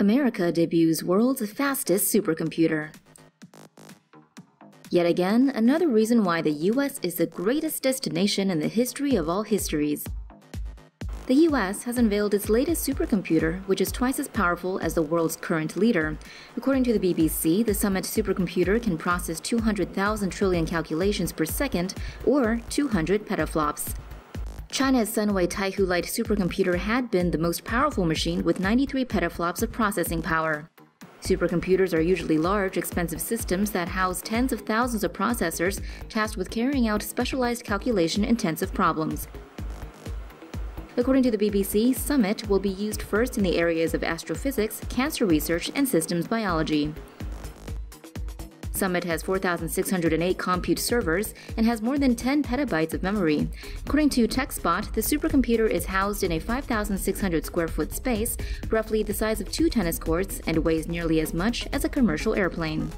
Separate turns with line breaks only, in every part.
America debuts world's fastest supercomputer. Yet again, another reason why the US is the greatest destination in the history of all histories. The US has unveiled its latest supercomputer, which is twice as powerful as the world's current leader. According to the BBC, the Summit supercomputer can process 200,000 trillion calculations per second, or 200 petaflops. China's Sunway Taihu Lite supercomputer had been the most powerful machine with 93 petaflops of processing power. Supercomputers are usually large, expensive systems that house tens of thousands of processors tasked with carrying out specialized calculation-intensive problems. According to the BBC, Summit will be used first in the areas of astrophysics, cancer research, and systems biology. Summit has 4,608 compute servers and has more than 10 petabytes of memory. According to TechSpot, the supercomputer is housed in a 5,600 square foot space, roughly the size of 2 tennis courts, and weighs nearly as much as a commercial airplane.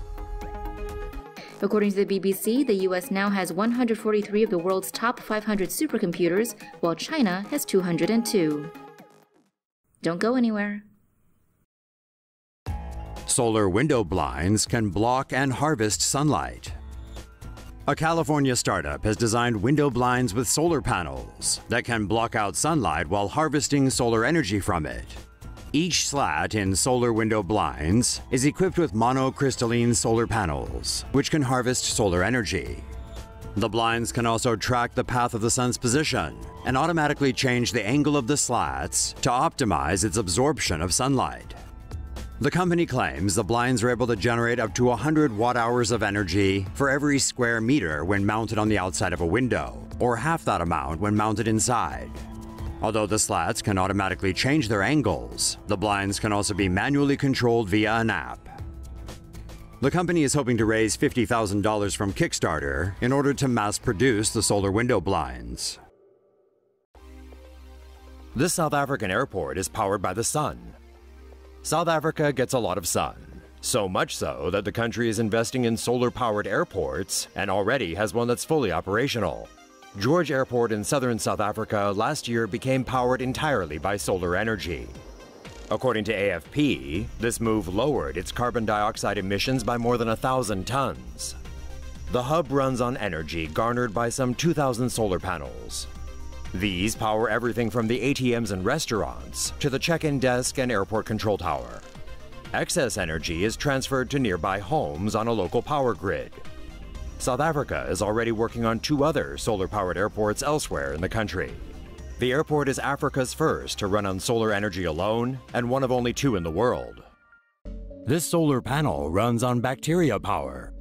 According to the BBC, the US now has 143 of the world's top 500 supercomputers, while China has 202. Don't go anywhere.
Solar window blinds can block and harvest sunlight. A California startup has designed window blinds with solar panels that can block out sunlight while harvesting solar energy from it. Each slat in solar window blinds is equipped with monocrystalline solar panels, which can harvest solar energy. The blinds can also track the path of the sun's position and automatically change the angle of the slats to optimize its absorption of sunlight. The company claims the blinds are able to generate up to 100 watt-hours of energy for every square meter when mounted on the outside of a window, or half that amount when mounted inside. Although the slats can automatically change their angles, the blinds can also be manually controlled via an app. The company is hoping to raise $50,000 from Kickstarter in order to mass-produce the solar window blinds.
This South African airport is powered by the sun. South Africa gets a lot of sun, so much so that the country is investing in solar-powered airports and already has one that's fully operational. George Airport in southern South Africa last year became powered entirely by solar energy. According to AFP, this move lowered its carbon dioxide emissions by more than 1,000 tons. The hub runs on energy garnered by some 2,000 solar panels. These power everything from the ATMs and restaurants to the check-in desk and airport control tower. Excess energy is transferred to nearby homes on a local power grid. South Africa is already working on 2 other solar-powered airports elsewhere in the country. The airport is Africa's first to run on solar energy alone and one of only 2 in the world.
This solar panel runs on bacteria power.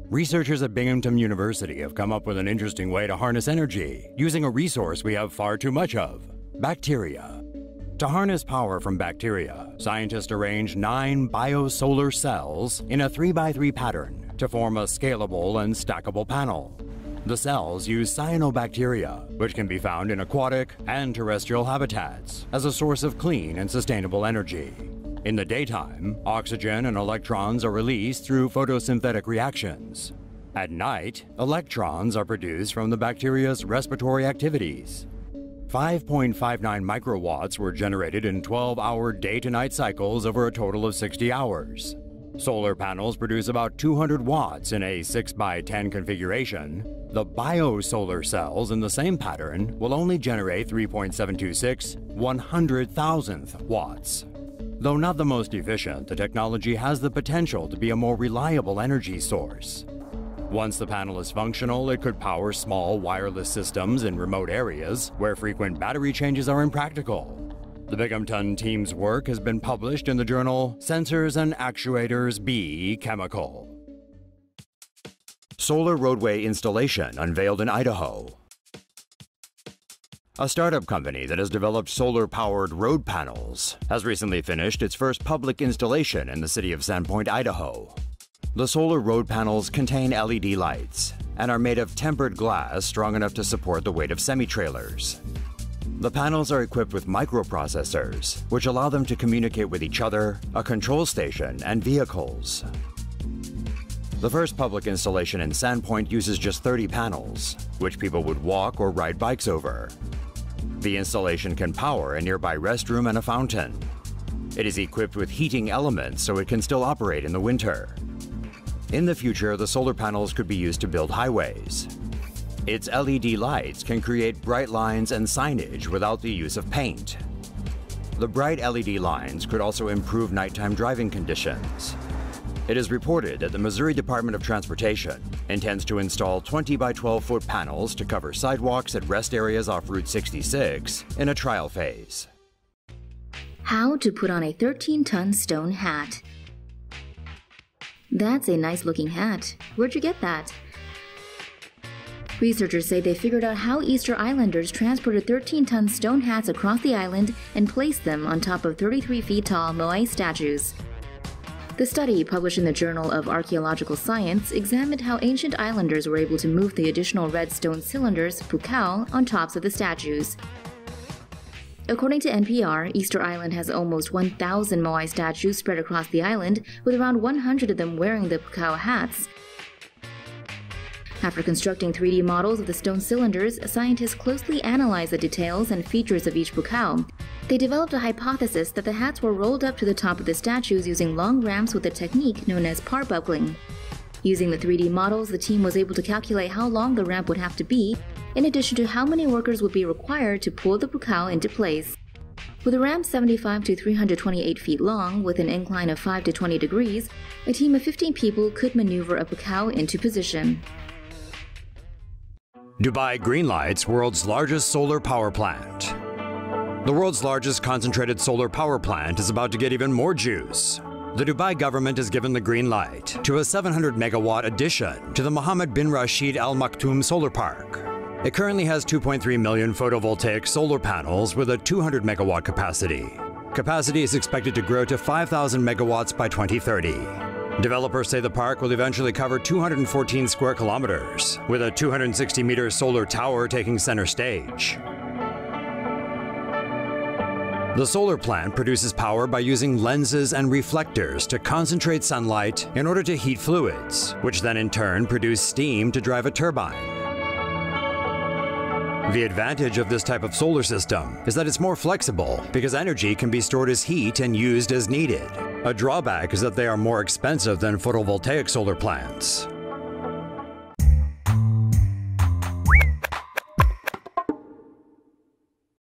Researchers at Binghamton University have come up with an interesting way to harness energy using a resource we have far too much of: bacteria. To harness power from bacteria, scientists arranged 9 biosolar cells in a 3x3 pattern to form a scalable and stackable panel. The cells use cyanobacteria, which can be found in aquatic and terrestrial habitats, as a source of clean and sustainable energy. In the daytime, oxygen and electrons are released through photosynthetic reactions. At night, electrons are produced from the bacteria's respiratory activities. 5.59 microwatts were generated in 12-hour day-to-night cycles over a total of 60 hours. Solar panels produce about 200 watts in a 6x10 configuration. The biosolar cells in the same pattern will only generate 3.726 100,000th watts. Though not the most efficient, the technology has the potential to be a more reliable energy source. Once the panel is functional, it could power small wireless systems in remote areas where frequent battery changes are impractical. The Binghamton team's work has been published in the journal Sensors and Actuators B Chemical.
Solar roadway installation unveiled in Idaho. A startup company that has developed solar-powered road panels has recently finished its first public installation in the city of Sandpoint, Idaho. The solar road panels contain LED lights and are made of tempered glass strong enough to support the weight of semi-trailers. The panels are equipped with microprocessors, which allow them to communicate with each other, a control station, and vehicles. The first public installation in Sandpoint uses just 30 panels, which people would walk or ride bikes over. The installation can power a nearby restroom and a fountain. It is equipped with heating elements so it can still operate in the winter. In the future, the solar panels could be used to build highways. Its LED lights can create bright lines and signage without the use of paint. The bright LED lines could also improve nighttime driving conditions. It is reported that the Missouri Department of Transportation intends to install 20 by 12-foot panels to cover sidewalks at rest areas off Route 66 in a trial phase.
How to put on a 13-ton stone hat. That's a nice-looking hat. Where'd you get that? Researchers say they figured out how Easter Islanders transported 13-ton stone hats across the island and placed them on top of 33 feet tall Moai statues. The study, published in the Journal of Archaeological Science, examined how ancient islanders were able to move the additional red stone cylinders, pukao, on tops of the statues. According to NPR, Easter Island has almost 1,000 Moai statues spread across the island, with around 100 of them wearing the pukao hats. After constructing 3D models of the stone cylinders, scientists closely analyzed the details and features of each pukao. They developed a hypothesis that the hats were rolled up to the top of the statues using long ramps with a technique known as parbuckling. Using the 3D models, the team was able to calculate how long the ramp would have to be, in addition to how many workers would be required to pull the pukao into place. With a ramp 75 to 328 feet long, with an incline of 5 to 20 degrees, a team of 15 people could maneuver a pukao into position.
Dubai greenlights world's largest solar power plant. The world's largest concentrated solar power plant is about to get even more juice. The Dubai government has given the green light to a 700 megawatt addition to the Mohammed bin Rashid Al Maktoum solar park. It currently has 2.3 million photovoltaic solar panels with a 200 megawatt capacity. Capacity is expected to grow to 5,000 megawatts by 2030. Developers say the park will eventually cover 214 square kilometers, with a 260-meter solar tower taking center stage. The solar plant produces power by using lenses and reflectors to concentrate sunlight in order to heat fluids, which then in turn produce steam to drive a turbine. The advantage of this type of solar system is that it's more flexible because energy can be stored as heat and used as needed. A drawback is that they are more expensive than photovoltaic solar plants.